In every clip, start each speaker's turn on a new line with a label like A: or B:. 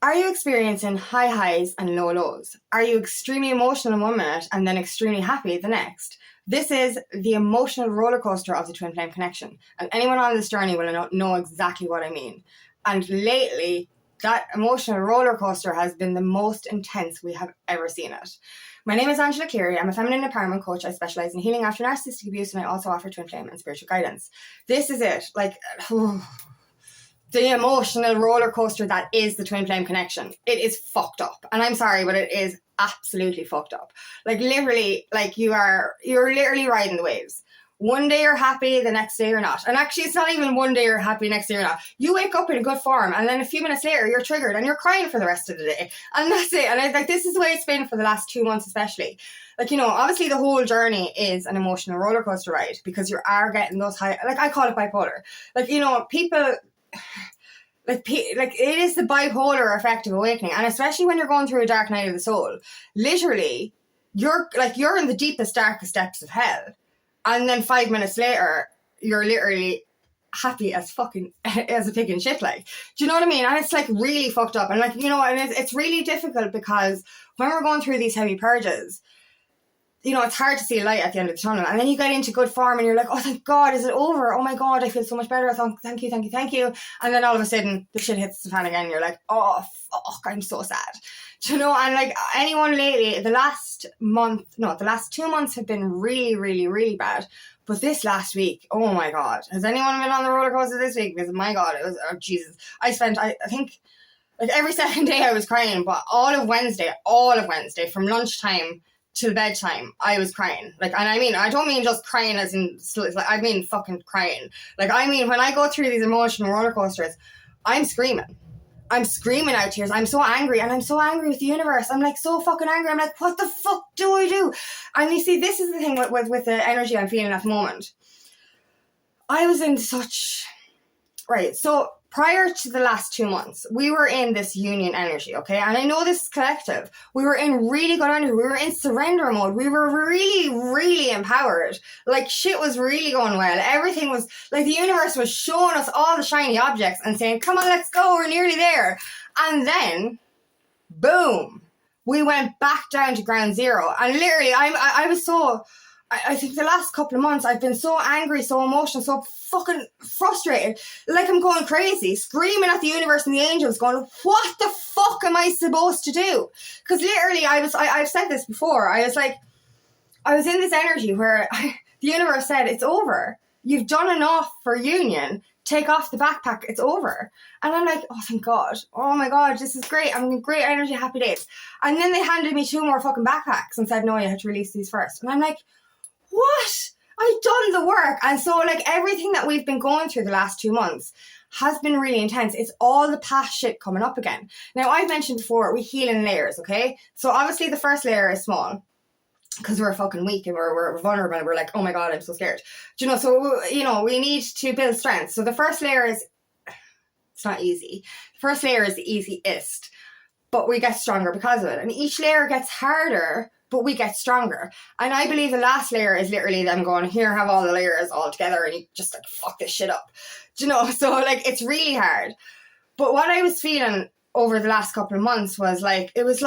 A: Are you experiencing high highs and low lows? Are you extremely emotional in 1 minute and then extremely happy the next? This is the emotional roller coaster of the twin flame connection. And anyone on this journey will know exactly what I mean. And lately, that emotional roller coaster has been the most intense we have ever seen it. My name is Cleary. I'm a feminine empowerment coach. I specialize in healing after narcissistic abuse, and I also offer twin flame and spiritual guidance. This is it. The emotional roller coaster that is the twin flame connection. It is fucked up. And I'm sorry, but it is absolutely fucked up. Literally, you're literally riding the waves. One day you're happy, the next day you're not. And actually, it's not even one day you're happy, next day you're not. You wake up in a good form, and then a few minutes later, you're triggered and you're crying for the rest of the day. And that's it. And this is the way it's been for the last 2 months, especially. Obviously the whole journey is an emotional roller coaster ride because you are getting those high, I call it bipolar. People... it is the bipolar effect of awakening, and especially when you're going through a dark night of the soul, literally you're in the deepest, darkest depths of hell, and then 5 minutes later you're literally happy as fucking as a pig in shit. Do you know what I mean? And it's really fucked up, and it's really difficult because when we're going through these heavy purges, it's hard to see a light at the end of the tunnel. And then you get into good form and you're like, oh, thank God, is it over? Oh my God, I feel so much better. Thank you. And then all of a sudden the shit hits the fan again. You're like, oh, fuck, I'm so sad. And anyone lately, the last 2 months have been really, really, really bad. But this last week, oh my God, has anyone been on the roller coaster this week? Because my God, it was, oh Jesus. I think every second day I was crying, but all of Wednesday, from lunchtime till bedtime, I was crying. And I don't mean just crying as in, I mean fucking crying. When I go through these emotional roller coasters, I'm screaming. I'm screaming out tears. I'm so angry, and I'm so angry with the universe. I'm so fucking angry. I'm like, what the fuck do I do? And you see, this is the thing with the energy I'm feeling at the moment. I was in such... Right, so prior to the last 2 months, we were in this union energy, okay? And I know this is collective. We were in really good energy. We were in surrender mode. We were really, really empowered. Shit was really going well. Everything was, the universe was showing us all the shiny objects and saying, come on, let's go, we're nearly there. And then, boom, we went back down to ground zero. And literally, I was so... I think the last couple of months I've been so angry, so emotional, so fucking frustrated. I'm going crazy, screaming at the universe and the angels, going, what the fuck am I supposed to do? Because literally I've said this before. I was in this energy where the universe said, it's over. You've done enough for union. Take off the backpack. It's over. And I'm like, oh, thank God. Oh my God, this is great. I'm in great energy, happy days. And then they handed me 2 more fucking backpacks and said, no, you have to release these first. And I'm like, what? I've done the work. And so everything that we've been going through the last 2 months has been really intense. It's all the past shit coming up again. Now, I've mentioned before, we heal in layers, okay? So obviously the first layer is small because we're fucking weak and we're vulnerable and we're like, oh my God, I'm so scared. So, we need to build strength. So the first layer is, it's not easy. The first layer is the easiest, but we get stronger because of it. And each layer gets harder, but we get stronger. And I believe the last layer is literally them going, here, have all the layers all together, and you just fuck this shit up. So it's really hard. But what I was feeling over the last couple of months was it was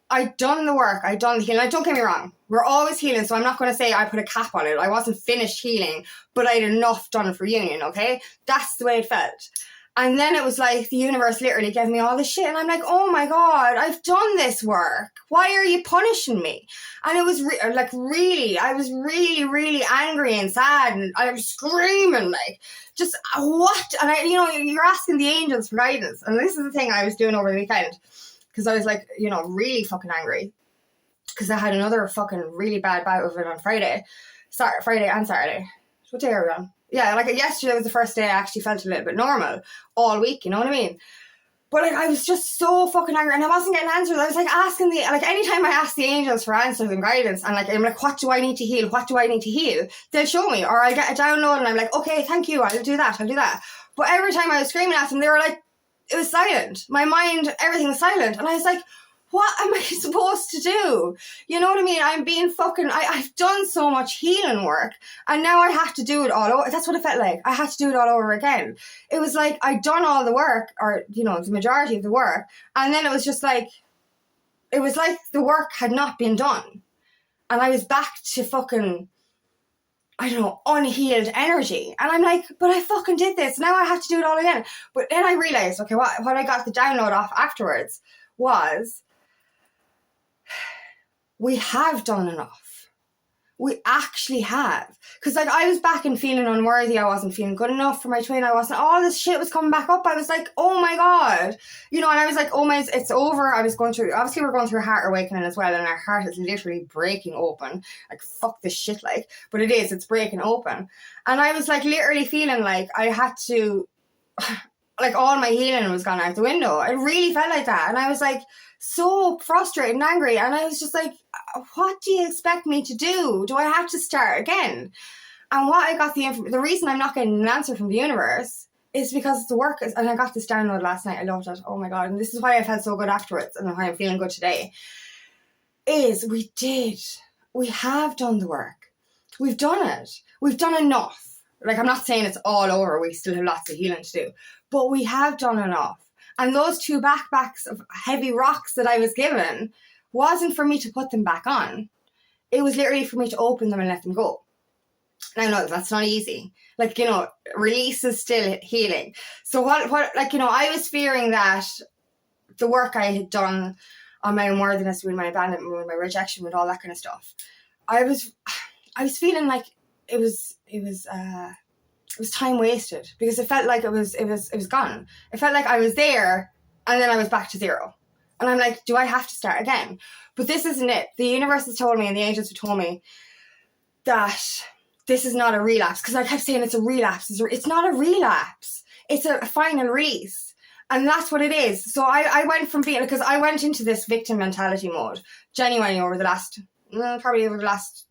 A: I'd done the work, I'd done the healing. Don't get me wrong, we're always healing, so I'm not going to say I put a cap on it. I wasn't finished healing, but I'd enough done for union, okay? That's the way it felt. And then it was the universe literally gave me all this shit. And I'm like, oh my God, I've done this work. Why are you punishing me? And it was really, I was really, really angry and sad. And I was screaming just what? And you're asking the angels for guidance. And this is the thing I was doing over the weekend. Because I was really fucking angry. Because I had another fucking really bad bout of it on Friday and Saturday. What day are we on? Yeah, yesterday was the first day I actually felt a little bit normal all week, you know what I mean? But I was just so fucking angry and I wasn't getting answers. I was asking anytime I ask the angels for answers and guidance and I'm like, what do I need to heal? What do I need to heal? They'll show me, or I'll get a download and I'm like, okay, thank you, I'll do that. But every time I was screaming at them, they were it was silent. My mind, everything was silent. And I was like, what am I supposed to do? You know what I mean? I'm being fucking, I've done so much healing work and now I have to do it all over. That's what it felt like. I had to do it all over again. It was like I'd done all the work, or, you know, the majority of the work. And then it was just like, it was like the work had not been done. And I was back to fucking, I don't know, unhealed energy. And I'm like, but I fucking did this. Now I have to do it all again. But then I realized, okay, what I got the download off afterwards was, we have done enough. We actually have. Because like I was back and feeling unworthy. I wasn't feeling good enough for my twin. I wasn't, all this shit was coming back up. I was like, oh my God. You know, and I was like, oh my, it's over. I was going through, obviously we're going through heart awakening as well. And our heart is literally breaking open. Like, fuck this shit, like. But it is, it's breaking open. And I was like literally feeling like I had to, like all my healing was gone out the window. It really felt like that. And I was like so frustrated and angry. And I was just like, what do you expect me to do? Do I have to start again? And what I got the reason I'm not getting an answer from the universe is because the work is, and I got this download last night. I loved it. Oh my God. And this is why I felt so good afterwards and why I'm feeling good today, is we have done the work. We've done it. We've done enough. Like, I'm not saying it's all over. We still have lots of healing to do, but we have done enough. And those 2 backpacks of heavy rocks that I was given wasn't for me to put them back on. It was literally for me to open them and let them go. Now, no, that's not easy. Like, you know, release is still healing. So what, like, you know, I was fearing that the work I had done on my unworthiness, with my abandonment, with my rejection, with all that kind of stuff, I was feeling like it was time wasted, because it felt like it was gone. It felt like I was there and then I was back to zero. And I'm like, do I have to start again? But this isn't it. The universe has told me, and the angels have told me, that this is not a relapse. Because I kept saying it's a relapse. It's not a relapse. It's a final release. And that's what it is. So I went from being, because I went into this victim mentality mode genuinely over the last, probably over the last,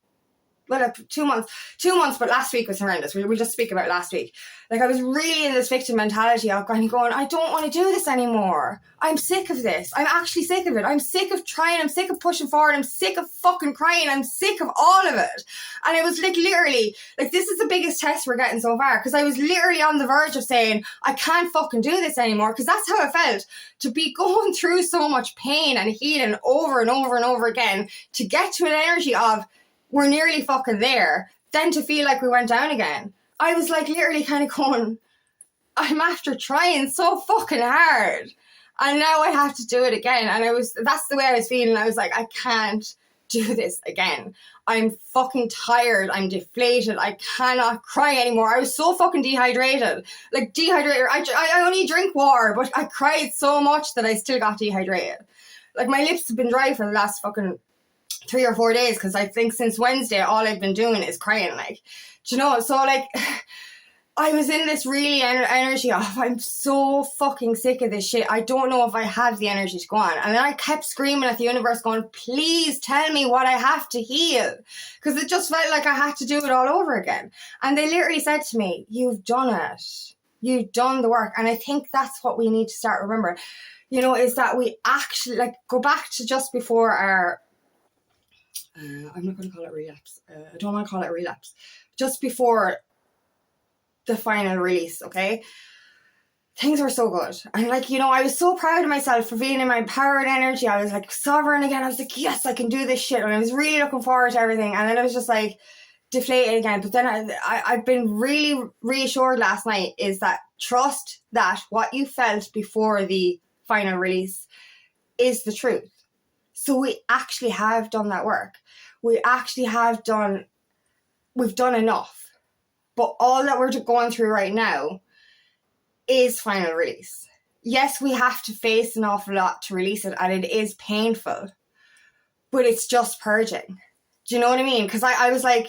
A: 2 months, but last week was horrendous. We'll just speak about last week. Like, I was really in this victim mentality of going, I don't want to do this anymore. I'm sick of this. I'm actually sick of it. I'm sick of trying. I'm sick of pushing forward. I'm sick of fucking crying. I'm sick of all of it. And it was like, literally, like, this is the biggest test we're getting so far, because I was literally on the verge of saying, I can't fucking do this anymore, because that's how it felt, to be going through so much pain and healing over and over and over again, to get to an energy of, we're nearly fucking there, then to feel like we went down again. I was like literally kind of going, I'm after trying so fucking hard, and now I have to do it again. And that's the way I was feeling. I was like, I can't do this again. I'm fucking tired. I'm deflated. I cannot cry anymore. I was so fucking dehydrated. Like, dehydrated. I only drink water, but I cried so much that I still got dehydrated. Like, my lips have been dry for the last fucking 3 or 4 days, because I think since Wednesday all I've been doing is crying, like, do you know? So like, I was in this really energy of, I'm so fucking sick of this shit. I don't know if I have the energy to go on. And then I kept screaming at the universe going, please tell me what I have to heal, because it just felt like I had to do it all over again. And they literally said to me, you've done it. You've done the work. And I think that's what we need to start remembering, you know, is that we actually, like, go back to just before our, I'm not going to call it relapse. I don't want to call it relapse. Just before the final release, okay? Things were so good. And like, you know, I was so proud of myself for being in my empowered energy. I was like sovereign again. I was like, yes, I can do this shit. And I was really looking forward to everything. And then it was just like deflated again. But then I've been really reassured last night, is that trust that what you felt before the final release is the truth. So we actually have done that work. We actually we've done enough. But all that we're going through right now is final release. Yes, we have to face an awful lot to release it, and it is painful, but it's just purging. Do you know what I mean? Because I was like,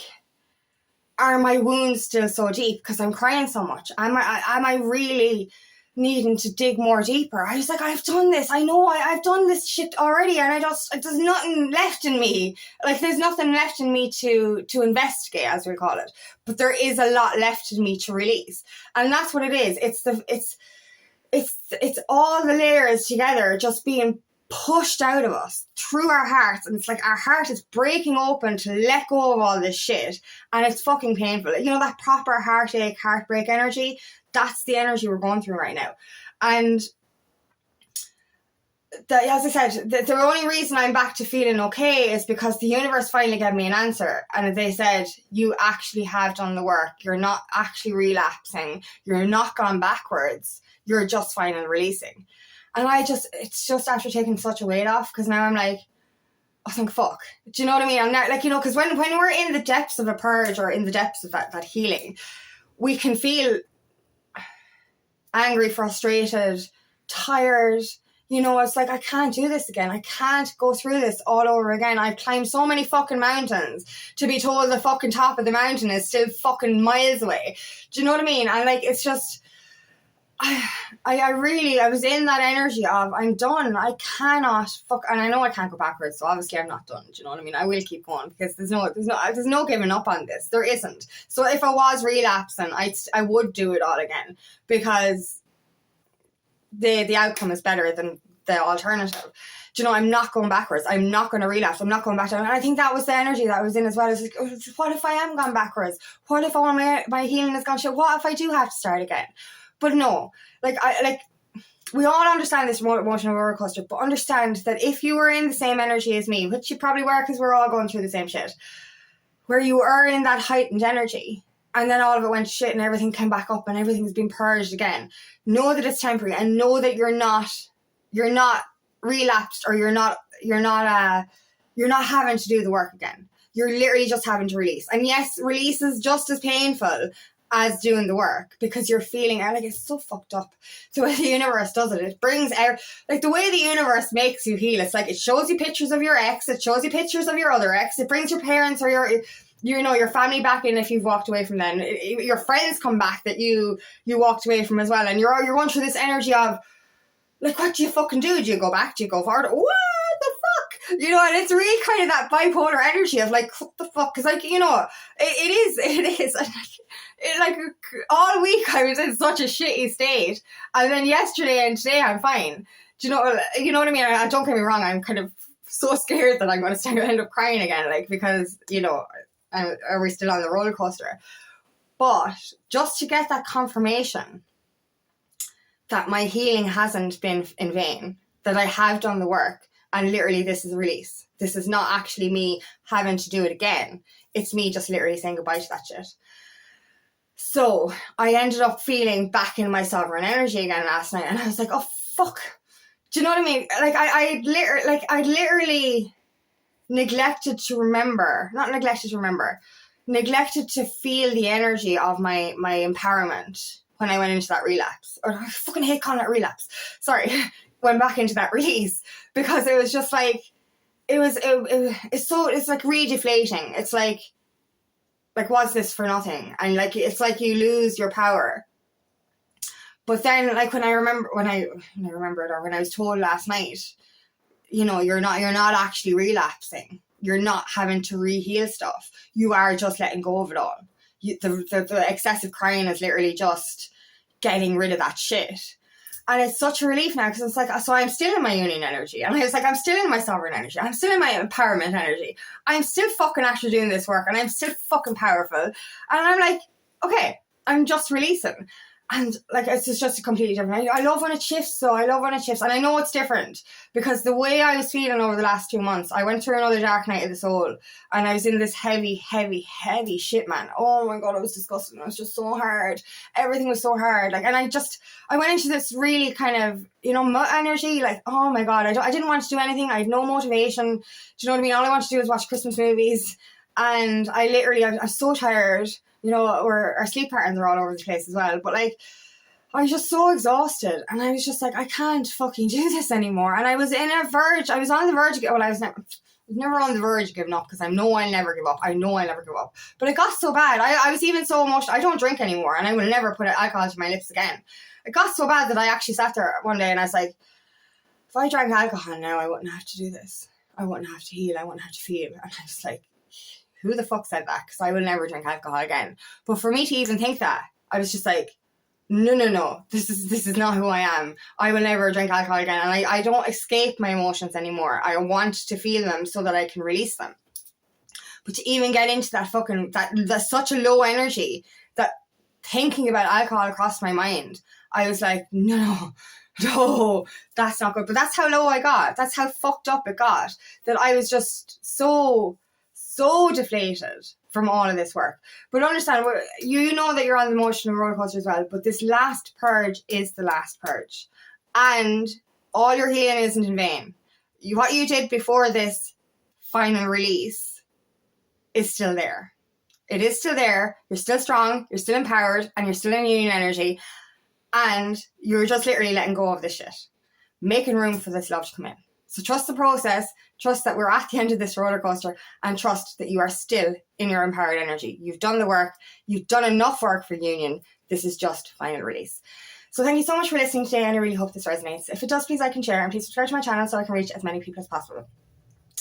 A: are my wounds still so deep because I'm crying so much? Am I really needing to dig more deeper? I was like, I've done this. I know I've done this shit already, and there's nothing left in me. Like, there's nothing left in me to investigate, as we call it. But there is a lot left in me to release, and that's what it is. It's all the layers together just being pushed out of us through our hearts, and it's like our heart is breaking open to let go of all this shit, and it's fucking painful. You know, that proper heartache, heartbreak energy, that's the energy we're going through right now. And as I said, the only reason I'm back to feeling okay is because the universe finally gave me an answer, and they said, you actually have done the work. You're not actually relapsing. You're not gone backwards. You're just fine and releasing. And it's just after taking such a weight off, because now I'm like, oh, thank fuck. Do you know what I mean? I'm not, like, you know, because when we're in the depths of a purge or in the depths of that healing, we can feel angry, frustrated, tired. You know, it's like, I can't do this again. I can't go through this all over again. I've climbed so many fucking mountains to be told the fucking top of the mountain is still fucking miles away. Do you know what I mean? And like, it's just, I was in that energy of, I'm done. I cannot and I know I can't go backwards. So obviously I'm not done. Do you know what I mean? I will keep going, because there's no giving up on this. There isn't. So if I was relapsing, I would do it all again, because the outcome is better than the alternative. Do you know, I'm not going backwards. I'm not going to relapse. I'm not going back down. And I think that was the energy that I was in as well. It's like, what if I am gone backwards? What if all my healing has gone shit? What if I do have to start again? But no, we all understand this emotional roller coaster, but understand that if you were in the same energy as me, which you probably were, because we're all going through the same shit, where you were in that heightened energy, and then all of it went to shit and everything came back up and everything's been purged again, know that it's temporary, and know that you're not relapsed, or you're not having to do the work again. You're literally just having to release. And yes, release is just as painful as doing the work, because you're feeling, like, it's so fucked up the way the universe does it. It brings out, like, the way the universe makes you heal. It's like, it shows you pictures of your ex, it shows you pictures of your other ex, it brings your parents or your family back in if you've walked away from them. Your friends come back that you walked away from as well, and you're going through this energy of, like, what do you fucking do? Do you go back? Do you go forward? What the fuck? You know, and it's really kind of that bipolar energy of, like, what the fuck? Because, like, you know, it is. Like, all week I was in such a shitty state, and then yesterday and today I'm fine. Do you know what I mean? Don't get me wrong, I'm kind of so scared that I'm going to end up crying again, like, because, you know, are we still on the roller coaster? But just to get that confirmation that my healing hasn't been in vain, that I have done the work, and literally this is a release. This is not actually me having to do it again. It's me just literally saying goodbye to that shit. So I ended up feeling back in my sovereign energy again last night, and I was like, oh fuck. Do you know what I mean? Like, I literally neglected to feel the energy of my empowerment when I went into that relapse. Or I fucking hate calling it relapse. Sorry. Went back into that release, because it was just like, it's like re-deflating. It's like, what's this for nothing? And like, it's like you lose your power. But then, like, when I was told last night, you know, you're not actually relapsing. You're not having to re-heal stuff. You are just letting go of it all. The excessive crying is literally just getting rid of that shit. And it's such a relief now, because it's like, so I'm still in my union energy. And I was like, I'm still in my sovereign energy. I'm still in my empowerment energy. I'm still fucking actually doing this work, and I'm still fucking powerful. And I'm like, okay, I'm just releasing. And like, it's just a completely different. I love when it shifts, so I love when it shifts. And I know it's different, because the way I was feeling over the last 2 months, I went through another dark night of the soul, and I was in this heavy shit, man. Oh my God, it was disgusting. It was just so hard. Everything was so hard. Like, and I went into this really kind of, you know, energy, like, oh my God, I didn't want to do anything. I had no motivation. Do you know what I mean? All I wanted to do was watch Christmas movies. And I'm so tired. You know, our sleep patterns are all over the place as well. But like, I was just so exhausted, and I was just like, I can't fucking do this anymore. And I was on the verge of, I was never on the verge of giving up, because I know I'll never give up. But it got so bad. I was even so emotional. I don't drink anymore, and I will never put alcohol to my lips again. It got so bad that I actually sat there one day and I was like, if I drank alcohol now, I wouldn't have to do this. I wouldn't have to heal. I wouldn't have to feel. And I was like, who the fuck said that? Because I will never drink alcohol again. But for me to even think that, I was just like, no, this is not who I am. I will never drink alcohol again. And I don't escape my emotions anymore. I want to feel them so that I can release them. But to even get into that's such a low energy that thinking about alcohol crossed my mind. I was like, no, that's not good. But that's how low I got. That's how fucked up it got. That I was just so deflated from all of this work. But understand, you know that you're on the emotional roller coaster as well, but this last purge is the last purge. And all your healing isn't in vain. What you did before this final release is still there. It is still there. You're still strong, you're still empowered, and you're still in union energy. And you're just literally letting go of this shit. Making room for this love to come in. So trust the process, trust that we're at the end of this roller coaster, and trust that you are still in your empowered energy. You've done the work. You've done enough work for union. This is just final release. So thank you so much for listening today, and I really hope this resonates. If it does, please like and share, and please subscribe to my channel so I can reach as many people as possible.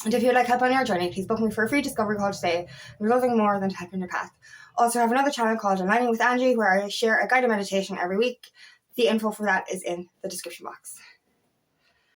A: And if you'd like help on your journey, please book me for a free discovery call today. I'm loving more than to help in your path. Also, I have another channel called Aligning with Angie, where I share a guided meditation every week. The info for that is in the description box.